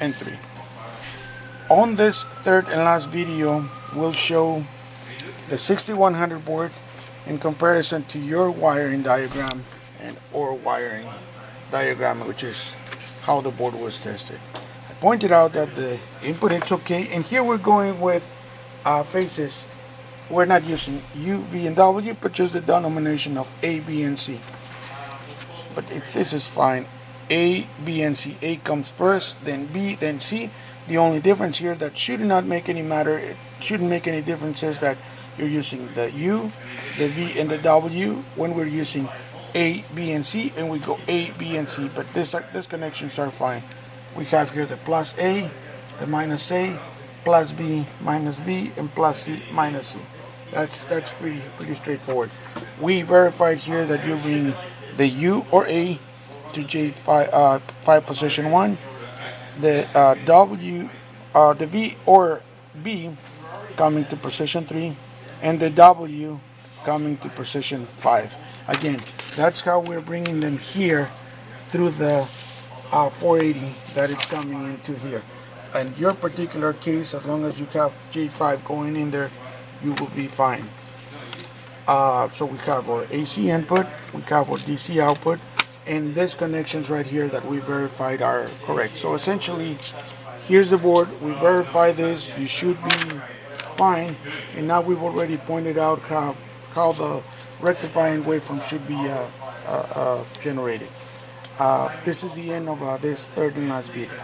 and 3. On this third and last video, we'll show the 6100 board in comparison to your wiring diagram and or wiring diagram, which is how the board was tested. I pointed out that the input is okay, and here we're going with phases. We're not using U, V, and W, but just the denomination of A, B, and C. But this is fine. A, B, and C. A comes first, then B, then C. The only difference here that should not make any matter, it shouldn't make any difference, is that you're using the U, the V, and the W when we're using A, B, and C, and we go A, B, and C. But these connections are fine. We have here the plus A, the minus A, plus B, minus B, and plus C, minus C. That's pretty straightforward. We verified here that you bring the U or A to J5 position 1, the W, the V or B coming to position 3, and the W coming to position 5. Again, that's how we're bringing them here through the 480 that it's coming into here. In your particular case, as long as you have J5 going in there, you will be fine. So we have our AC input, we have our DC output, and these connections right here that we verified are correct. So essentially, here's the board. We verified this. You should be fine. And now we've already pointed out how the rectifying waveform should be generated. This is the end of this third and last video.